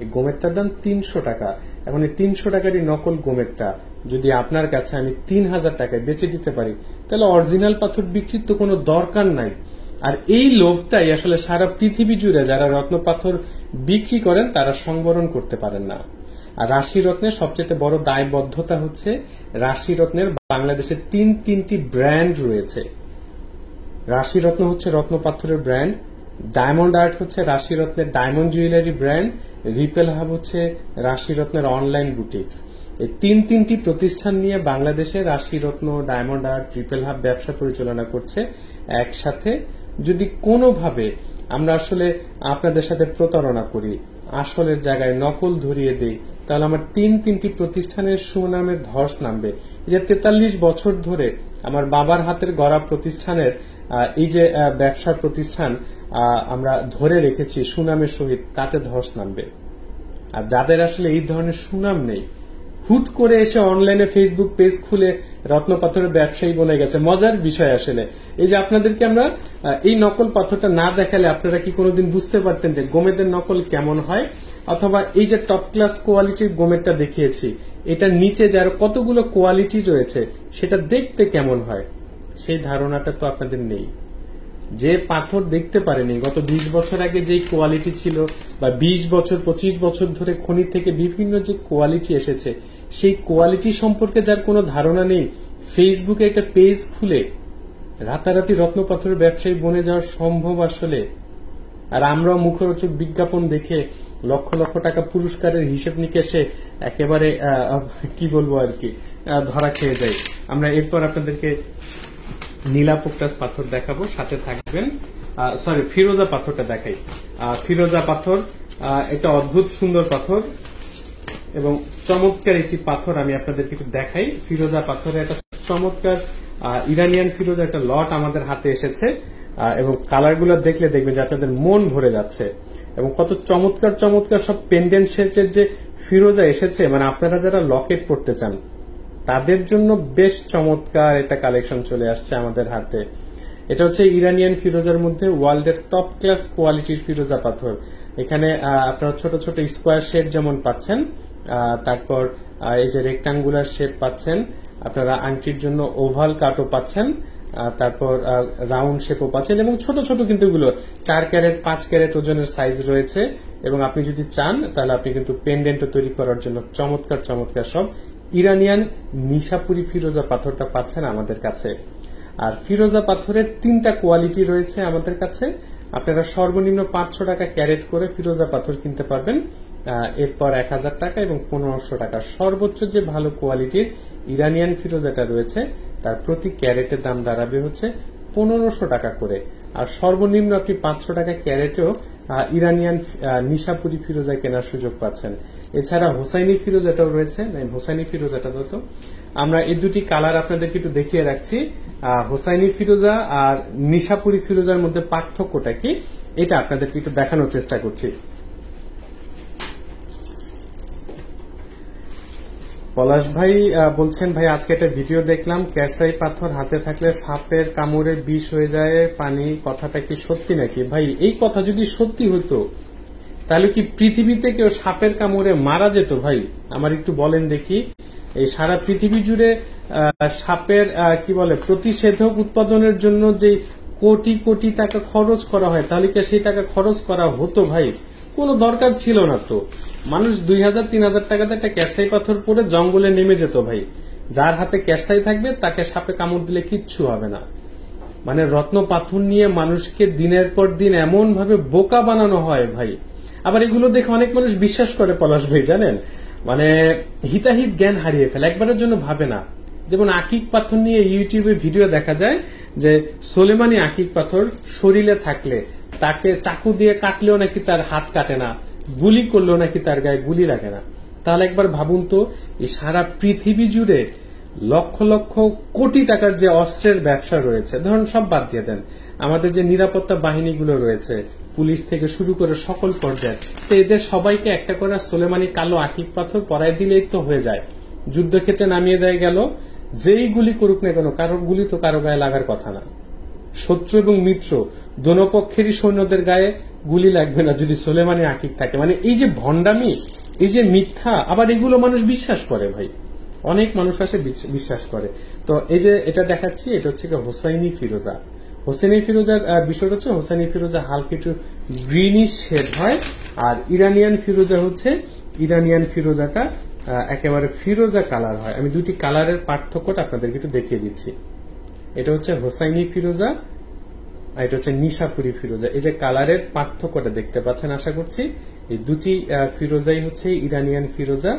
S1: এই গোমেদটার দাম 300 টাকা। এখন এই 300 টাকার এই নকল গোমেদটা যদি আপনার কাছে আমি 3,000 টাকায় বেচে দিতে পারি, তাহলে অরিজিনাল পাথর বিক্রির তো কোনো দরকার নাই। আর এই লোভটাই আসলে সারা পৃথিবী জুড়ে যারা রত্ন পাথর বিক্রি করেন তারা সংবরণ করতে পারেন না। আর রাশি রত্নের সবচেয়ে বড় দায়বদ্ধতা হচ্ছে রাশি রত্নের বাংলাদেশে তিনটি ব্র্যান্ড রয়েছে। রাশি রত্ন হচ্ছে রত্ন পাথরের ব্র্যান্ড, ডায়মন্ড আর্ট হচ্ছে রাশি রত্নের ডায়মন্ড জুয়েলারি ব্র্যান্ড, রিপেল হাব হচ্ছে রাশি রত্নের অনলাইন বুটিক্স। এই তিনটি প্রতিষ্ঠান নিয়ে বাংলাদেশে রাশি রত্ন, ডায়মন্ড আর্ট, রিপেল হাব ব্যবসা পরিচালনা করছে একসাথে। যদি কোনোভাবে আমরা আসলে আপনাদের সাথে প্রতারণা করি, আসলের জায়গায় নকল ধরিয়ে দেই, তাহলে আমার তিনটি প্রতিষ্ঠানের সুনামের ধস নামবে। এই যে 43 বছর ধরে আমার বাবার হাতের গড়া প্রতিষ্ঠানের এই যে ব্যবসার প্রতিষ্ঠান আমরা ধরে রেখেছি সুনামের সহিত, তাতে ধস নামবে। আর যাদের আসলে এই ধরনের সুনাম নেই, হুট করে এসে অনলাইনে ফেসবুক পেজ খুলে রত্নপাথরের ব্যবসায়ী বনে গেছে। মজার বিষয় আসলে এই যে আপনাদেরকে আমরা এই নকল পাথরটা না দেখালে আপনারা কি কোনোদিন বুঝতে পারতেন যে গোমেদের নকল কেমন হয়, অথবা এই যে টপ ক্লাস কোয়ালিটির গোমেদটা দেখিয়েছি এটার নিচে যার কতগুলো কোয়ালিটি রয়েছে সেটা দেখতে কেমন হয়, সেই ধারণাটা তো আপনাদের নেই। যে পাথর দেখতে পারেনি গত 20 বছর আগে যে কোয়ালিটি ছিল, বা 20 বছর 25 বছর ধরে খনি থেকে বিভিন্ন যে কোয়ালিটি এসেছে, সেই কোয়ালিটি সম্পর্কে যার কোনো ধারণা নেই, ফেসবুকে একটা পেজ খুলে রাতারাতি রত্ন পাথরের ব্যবসায়ী বনে যাওয়া সম্ভব আসলে? আর আমরা মুখরোচক বিজ্ঞাপন দেখে লক্ষ লক্ষ টাকা পুরস্কারের হিসেব নিকেশে একেবারে কি বলবো আর কি ধরা খেয়ে যাই। আমরা এরপর আপনাদেরকে নীলা পোক্টাস পাথর দেখাবো, সাথে থাকবেন। ফিরোজা পাথরটা দেখাই। ফিরোজা পাথর একটা অদ্ভুত সুন্দর পাথর এবং চমৎকার একটি পাথর আমি আপনাদেরকে একটু দেখাই। ফিরোজা পাথরের একটা চমৎকার ইরানিয়ান ফিরোজা একটা লট আমাদের হাতে এসেছে এবং কালারগুলো দেখলে দেখবেন যে আপনাদের মন ভরে যাচ্ছে। এবং কত চমৎকার চমৎকার সব পেন্ডেন্ট সেটের যে ফিরোজা এসেছে, মানে আপনারা যারা লকেট পড়তে চান তাদের জন্য বেশ চমৎকার একটা কালেকশন চলে আসছে আমাদের হাতে। এটা হচ্ছে ইরানিয়ান ফিরোজার মধ্যে ওয়ার্ল্ডের টপ ক্লাস কোয়ালিটির ফিরোজা পাথর। এখানে আপনারা ছোট ছোট স্কোয়ার শেপ যেমন পাচ্ছেন, তারপর এই যে রেক্টাঙ্গুলার শেপ পাচ্ছেন, আপনারা আংটির জন্য ওভাল কাটও পাচ্ছেন, তারপর রাউন্ড শেপও পাচ্ছেন, এবং ছোট ছোট কিন্তু এগুলো 4 ক্যারেট 5 ক্যারেট ওজনের সাইজ রয়েছে। এবং আপনি যদি চান তাহলে আপনি কিন্তু পেন্ডেন্টও তৈরি করার জন্য চমৎকার চমৎকার সব ইরানিয়ান নিশাপুরি ফিরোজা পাথরটা পাচ্ছেন আমাদের কাছে। আর ফিরোজা পাথরের 3টা কোয়ালিটি রয়েছে আমাদের কাছে। আপনারা সর্বনিম্ন 500 টাকা ক্যারেট করে ফিরোজা পাথর কিনতে পারবেন, এরপর 1000 টাকা এবং 1500 টাকা। সর্বোচ্চ যে ভালো কোয়ালিটির ইরানিয়ান ফিরোজাটা রয়েছে তার প্রতি ক্যারেটের দাম দাঁড়াবে হচ্ছে 1500 টাকা করে। আর সর্বনিম্ন আপনি 500 টাকা ক্যারেটেও ইরানিয়ান নিশাপুরি ফিরোজা কেনার সুযোগ পাচ্ছেন। এছাড়া হোসাইনি ফিরোজাটাও রয়েছে। হোসাইনি ফিরোজাটা তো আমরা এই দুটি কালার আপনাদেরকে একটু দেখিয়ে রাখছি। হোসাইনি ফিরোজা আর নিশাপুরি ফিরোজার মধ্যে পার্থক্যটা কি এটা আপনাদেরকে একটু দেখানোর চেষ্টা করছি। পলাশ ভাই বলছেন, ভাই আজকে একটা ভিডিও দেখলাম, ক্যারসাই পাথর হাতে থাকলে সাপের কামড়ে বিষ হয়ে যায় পানি, কথাটা কি সত্যি নাকি? ভাই এই কথা যদি সত্যি হতো তাহলে কি পৃথিবীতে কেউ সাপের কামড়ে মারা যেত? ভাই আমার একটু বলেন দেখি। এই সারা পৃথিবী জুড়ে সাপের কি বলে প্রতিষেধক উৎপাদনের জন্য যে কোটি কোটি টাকা খরচ করা হয়, তাহলে কি সেই টাকা খরচ করা হতো? ভাই কোনো দরকার ছিল না তো। মানুষ 2000-3000 টাকাতে একটা ক্যারসাই পাথর পরে জঙ্গলে নেমে যেত। ভাই যার হাতে ক্যারসাই থাকবে তাকে সাপে কামড় দিলে কিচ্ছু হবে না। মানে রত্ন পাথর নিয়ে মানুষকে দিনের পর দিন এমন ভাবে বোকা বানানো হয় ভাই। আবার এগুলো দেখে অনেক মানুষ বিশ্বাস করে পলাশ ভাই, জানেন, মানে হিতাহিত জ্ঞান হারিয়ে ফেলে, একবারের জন্য ভাবে না। যেমন আকিক পাথর নিয়ে ইউটিউবে ভিডিও দেখা যায় যে সোলেমানি আকিক পাথর শরীরে থাকলে তাকে চাকু দিয়ে কাটলেও নাকি তার হাত কাটে না, গুলি করলেও নাকি তার গায়ে গুলি লাগে না। তাহলে একবার ভাবুন তো, এই সারা পৃথিবী জুড়ে লক্ষ লক্ষ কোটি টাকার যে অস্ত্রের ব্যবসা রয়েছে, ধরুন সব বাদ দিয়ে দেন, আমাদের যে নিরাপত্তা বাহিনীগুলো রয়েছে পুলিশ থেকে শুরু করে সকল পর্যায়ে, তো এদের সবাইকে একটা করে সোলেমানি কালো আকিক পাথর পরায় দিলেই তো হয়ে যায়। যুদ্ধক্ষেত্রে নামিয়ে দেয় গেল, যেই গুলি করুক না কেন কারো গুলি তো কারো গায়ে লাগার কথা না। শত্রু এবং মিত্র দোনো পক্ষেরই সৈন্যদের গায়ে গুলি লাগবে না যদি সোলেমানি আকিক থাকে। মানে এই যে ভণ্ডামি, এই যে মিথ্যা, আবার এগুলো মানুষ বিশ্বাস করে ভাই, অনেক মানুষ আসে বিশ্বাস করে। তো এই যে এটা দেখাচ্ছি, এটা হচ্ছে হোসাইনি ফিরোজা। হোসেনি ফিরোজার বিষয়টা হচ্ছে হোসেনি ফিরোজা হালকা একটু গ্রিনিশ শেড হয়, আর ইরানিয়ান ফিরোজা হচ্ছে ইরানিয়ান ফিরোজাটা একেবারে ফিরোজা কালার হয়। আমি দুটি কালারের পার্থক্যটা আপনাদেরকে একটু দেখিয়ে দিচ্ছি। এটা হচ্ছে হোসাইনি ফিরোজা আর এটা হচ্ছে নিশাপুরি ফিরোজা। এই যে কালারের পার্থক্যটা দেখতে পাচ্ছেন আশা করছি। এই দুটি ফিরোজাই হচ্ছে ইরানিয়ান ফিরোজা,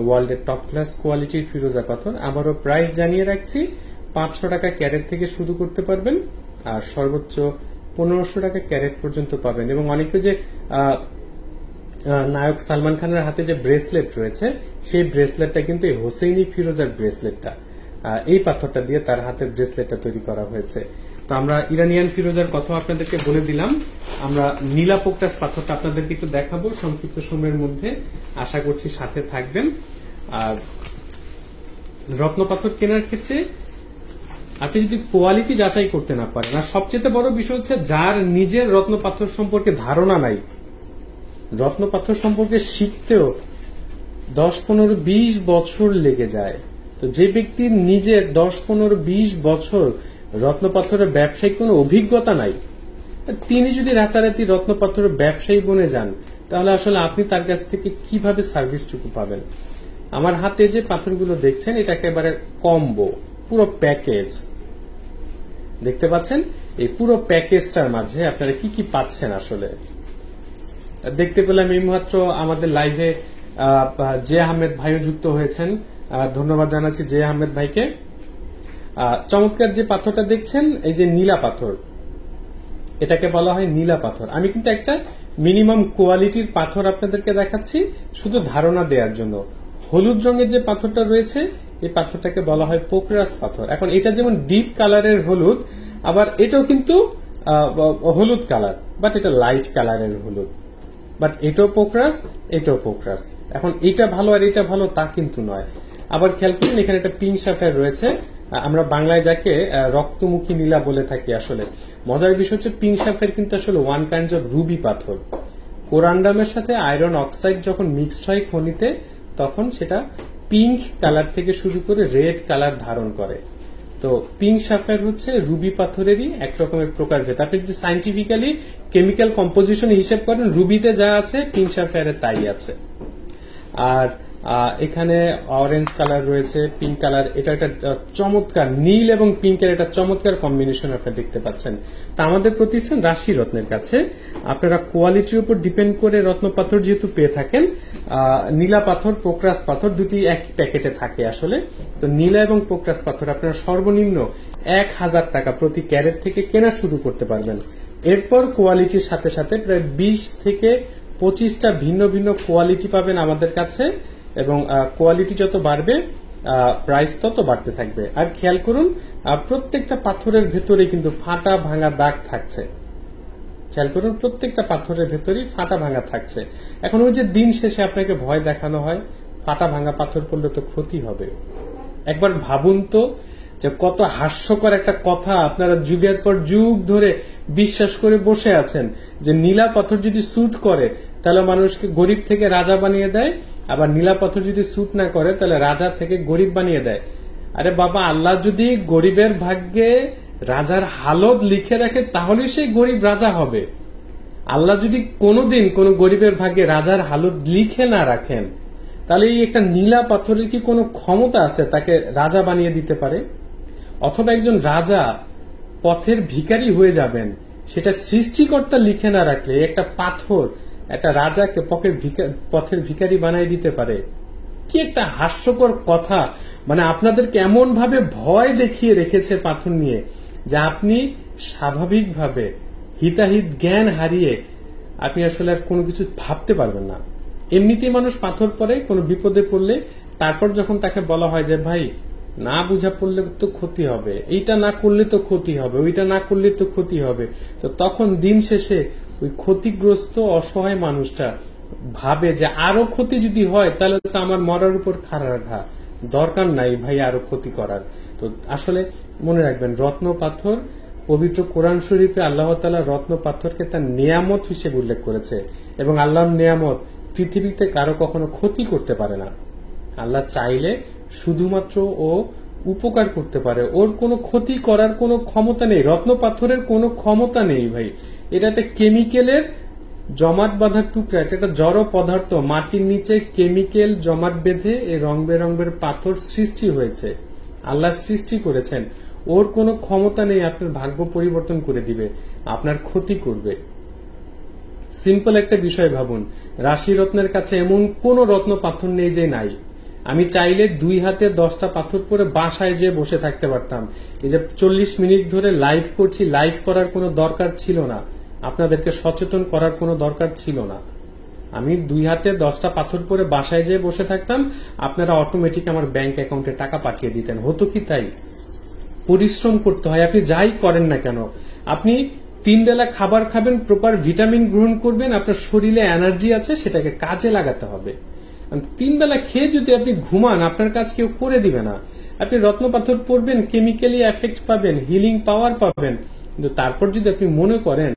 S1: ওয়ার্ল্ডের টপ ক্লাস কোয়ালিটির ফিরোজা পাথর। আবারও প্রাইস জানিয়ে রাখছি, 500 টাকা ক্যারেট থেকে শুরু করতে পারবেন আর সর্বোচ্চ 1500 টাকা ক্যারেট পর্যন্ত পাবেন। এবং অনেকে যে নায়ক সালমান খানের হাতে যে ব্রেসলেট রয়েছে সেই ব্রেসলেটটা কিন্তু এই হোসেইনি ফিরোজার ব্রেসলেটটা, এই পাথরটা দিয়ে তার হাতের ব্রেসলেটটা তৈরি করা হয়েছে। তো আমরা ইরানিয়ান ফিরোজার কথা আপনাদেরকে বলে দিলাম। আমরা নীলা পোক্টাস পাথরটা আপনাদেরকে একটু দেখাবো সংক্ষিপ্ত সময়ের মধ্যে, আশা করছি সাথে থাকবেন। আর রত্ন পাথর কেনার ক্ষেত্রে আপনি যদি কোয়ালিটি যাচাই করতে না পারেন, আর সবচেয়ে বড় বিষয় হচ্ছে যার নিজের রত্ন পাথর সম্পর্কে ধারণা নাই, রত্ন পাথর সম্পর্কে শিখতেও 10-15-20 বছর লেগে যায়। তো যে ব্যক্তির নিজের 10-15-20 বছর রত্ন পাথরের ব্যবসায়িক কোনো অভিজ্ঞতা নাই, তিনি যদি রাতারাতি রত্ন পাথরের ব্যবসায়ী বনে যান, তাহলে আসলে আপনি তার কাছ থেকে কিভাবে সার্ভিসটুকু পাবেন? আমার হাতে যে পাথরগুলো দেখছেন এটা একেবারে কম্বো, পুরো প্যাকেজ দেখতে পাচ্ছেন। এই পুরো প্যাকেজটার মাঝে আপনারা কি কি পাচ্ছেন আসলে দেখতে পেলাম। এই মাত্র আমাদের লাইভে জে আহমেদ ভাইও যুক্ত হয়েছেন, ধন্যবাদ জানাচ্ছি জে আহমেদ ভাইকে। চমৎকার যে পাথরটা দেখছেন এই যে নীলা পাথর, এটাকে বলা হয় নীলা পাথর। আমি কিন্তু একটা মিনিমাম কোয়ালিটির পাথর আপনাদেরকে দেখাচ্ছি শুধু ধারণা দেওয়ার জন্য। হলুদ রঙের যে পাথরটা রয়েছে এই পাথরটাকে বলা হয় পোকরাস পাথর। এখন এটা যেমন ডিপ কালারের হলুদ, আবার এটাও কিন্তু হলুদ কালার, বাট এটা লাইট কালারের হলুদ। বাট এটাও পোকরাজ, এটাও পোকরাজ। এখন এটা ভালো আর এটা ভালো তা কিন্তু নয়। আবার খেয়াল করুন এখানে একটা পিঙ্ক সাফায়ার রয়েছে, আমরা বাংলায় যাকে রক্তমুখী নীলা বলে থাকি। আসলে মজার বিষয় হচ্ছে পিঙ্ক সাফায়ার কিন্তু আসলে ওয়ান কাইন্ড অফ রুবি পাথর। কোরান্ডামের সাথে আয়রন অক্সাইড যখন মিক্সড হয় খনিতে, তখন সেটা পিঙ্ক কালার থেকে শুরু করে রেড কালার ধারণ করে। তো পিঙ্ক সাফায়ার হচ্ছে রুবি পাথরেরই এক রকমের প্রকারভেদ। আপনি যদি সাইন্টিফিক্যালি কেমিক্যাল কম্পোজিশন হিসেব করেন, রুবিতে যা আছে পিঙ্ক সাফায়ারে তাই আছে। আর এখানে অরেঞ্জ কালার রয়েছে, পিঙ্ক কালার, এটা একটা চমৎকার নীল এবং পিঙ্কের একটা চমৎকার কম্বিনেশন আপনারা দেখতে পাচ্ছেন। তা আমাদের প্রতিষ্ঠান রাশি রত্নের কাছে আপনারা কোয়ালিটির উপর ডিপেন্ড করে রত্ন পাথর যেহেতু পেয়ে থাকেন, নীলা পাথর, পোকরাজ পাথর দুটি এক প্যাকেটে থাকে আসলে। তো নীলা এবং পোকরাজ পাথর আপনারা সর্বনিম্ন 1000 টাকা প্রতি ক্যারেট থেকে কেনা শুরু করতে পারবেন। এরপর কোয়ালিটির সাথে সাথে প্রায় 20 থেকে 25টা ভিন্ন ভিন্ন কোয়ালিটি পাবেন আমাদের কাছে, এবং কোয়ালিটি যত বাড়বে প্রাইস তত বাড়তে থাকবে। আর খেয়াল করুন প্রত্যেকটা পাথরের ভেতরে কিন্তু ফাটা ভাঙা দাগ থাকছে। খেয়াল করুন প্রত্যেকটা পাথরের ভেতরেই ফাটা ভাঙা থাকছে। এখন ওই যে দিন শেষে আপনাকে ভয় দেখানো হয় ফাটা ভাঙা পাথর পড়লে তো ক্ষতি হবে। একবার ভাবুন তো যে কত হাস্যকর একটা কথা আপনারা যুগের পর যুগ ধরে বিশ্বাস করে বসে আছেন যে নীলা পাথর যদি স্যুট করে তাহলে মানুষকে গরিব থেকে রাজা বানিয়ে দেয়, আবার নীলা পাথর যদি স্যুট না করে তাহলে রাজা থেকে গরিব বানিয়ে দেয়। আরে বাবা, আল্লাহ যদি গরিবের ভাগ্যে রাজার হালত লিখে রাখে তাহলে সেই গরিব রাজা হবে। আল্লাহ যদি কোনোদিন কোন গরিবের ভাগ্যে রাজার হালত লিখে না রাখেন, তাহলে এই একটা নীলা পাথরের কি কোনো ক্ষমতা আছে তাকে রাজা বানিয়ে দিতে পারে? অথবা একজন রাজা পথের ভিখারি হয়ে যাবেন, সেটা সৃষ্টিকর্তা লিখে না রাখলে একটা পাথর একটা রাজাকে পথের ভিখারি বানিয়ে দিতে পারে? কি একটা হাস্যকর কথা। মানে আপনাদেরকে এমন ভাবে ভয় দেখিয়ে রেখেছে পাথর নিয়ে যে আপনি স্বাভাবিকভাবে হিতাহিত জ্ঞান হারিয়ে আপনি আসলে আর কোনো কিছু ভাবতে পারবেন না। এমনিতেই মানুষ পাথর পরে কোনো বিপদে পড়লে, তারপর যখন তাকে বলা হয় যে ভাই না বুঝা পড়লে তো ক্ষতি হবে, এইটা না করলে তো ক্ষতি হবে, ওইটা না করলে তো ক্ষতি হবে, তো তখন দিন শেষে ওই ক্ষতিগ্রস্ত অসহায় মানুষটা ভাবে যে আরো ক্ষতি যদি হয় তাহলে তো আমার মরার উপর খাড়া রাখা, দরকার নাই ভাই আরো ক্ষতি করার। তো আসলে মনে রাখবেন রত্ন পাথর পবিত্র কোরআন শরীফে আল্লাহ তাআলা রত্ন পাথরকে তার নিয়ামত হিসেবে উল্লেখ করেছে, এবং আল্লাহর নিয়ামত পৃথিবীতে কারো কখনো ক্ষতি করতে পারে না। আল্লাহ চাইলে শুধুমাত্র ও উপকার করতে পারে, ওর কোনো ক্ষতি করার কোনো ক্ষমতা নেই। রত্ন পাথরের কোনো ক্ষমতা নেই ভাই। এটা একটা কেমিক্যালের জমাট বাঁধার টুকরা, এটা একটা জড় পদার্থ, মাটির নিচে কেমিক্যাল জমাট বেঁধে এই রং বেরঙের পাথর সৃষ্টি হয়েছে, আল্লাহ সৃষ্টি করেছেন। ওর কোনো ক্ষমতা নেই আপনার ভাগ্য পরিবর্তন করে দিবে, আপনার ক্ষতি করবে। সিম্পল একটা বিষয় ভাবুন, রাশি রত্নের কাছে এমন কোন রত্ন পাথর নেই যে নাই। আমি চাইলে 2 হাতে 10টা পাথর পরে বাসায় যেয়ে বসে থাকতে পারতাম। এই যে 40 মিনিট ধরে লাইভ করছি, লাইভ করার কোনো দরকার ছিল না, আপনাদেরকে সচেতন করার কোনো দরকার ছিল না। আমি 2 হাতে 10টা পাথর পরে বাসায় যেয়ে বসে থাকতাম, আপনারা অটোমেটিক আমার ব্যাংক অ্যাকাউন্টে টাকা পাঠিয়ে দিতেন। হতো কি তাই? পরিশ্রম করতে হয়, আপনি যাই করেন না কেন। আপনি 3 বেলা খাবার খাবেন, প্রপার ভিটামিন গ্রহণ করবেন, আপনার শরীরে এনার্জি আছে, সেটাকে কাজে লাগাতে হবে। 3 বেলা খেয়ে যদি আপনি ঘুমান, আপনার কাজ কেউ করে দিবে না। আপনি রত্ন পাথর পড়বেন, কেমিক্যালি এফেক্ট পাবেন, হিলিং পাওয়ার পাবেন, কিন্তু তারপর যদি আপনি মনে করেন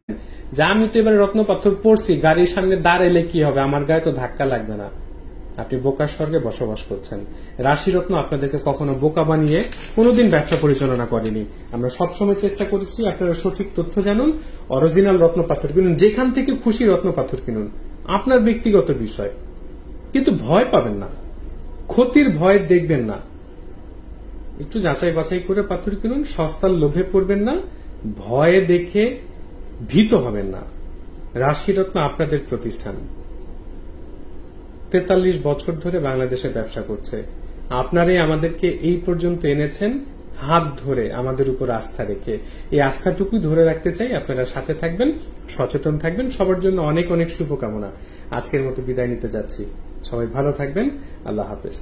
S1: যে আমি তো এবার রত্ন পাথর পড়ছি, গাড়ির সামনে দাঁড়াইলে কি হবে, আমার গায়ে তো ধাক্কা লাগবে না, আপনি বোকার স্বর্গে বসবাস করছেন। রাশি রত্ন আপনাদেরকে কখনো বোকা বানিয়ে কোনোদিন ব্যবসা পরিচালনা করেনি। আমরা সবসময় চেষ্টা করেছি আপনারা সঠিক তথ্য জানুন, অরিজিনাল রত্ন পাথর কিনুন, যেখান থেকে খুশি রত্ন পাথর কিনুন, আপনার ব্যক্তিগত বিষয়, কিন্তু ভয় পাবেন না, ক্ষতির ভয় দেখবেন না। একটু যাচাই বাছাই করে পাথর কিনুন, সস্তার লোভে পড়বেন না, ভয়ে দেখে ভীত হবেন না। রাশি রত্ন আপনাদের প্রতিষ্ঠান 43 বছর ধরে বাংলাদেশে ব্যবসা করছে। আপনারাই আমাদেরকে এই পর্যন্ত এনেছেন হাত ধরে, আমাদের উপর আস্থা রেখে। এই আস্থাটুকুই ধরে রাখতে চাই। আপনারা সাথে থাকবেন, সচেতন থাকবেন। সবার জন্য অনেক অনেক শুভকামনা। আজকের মতো বিদায় নিতে যাচ্ছি। সবাই ভালো থাকবেন। আল্লাহ হাফেজ।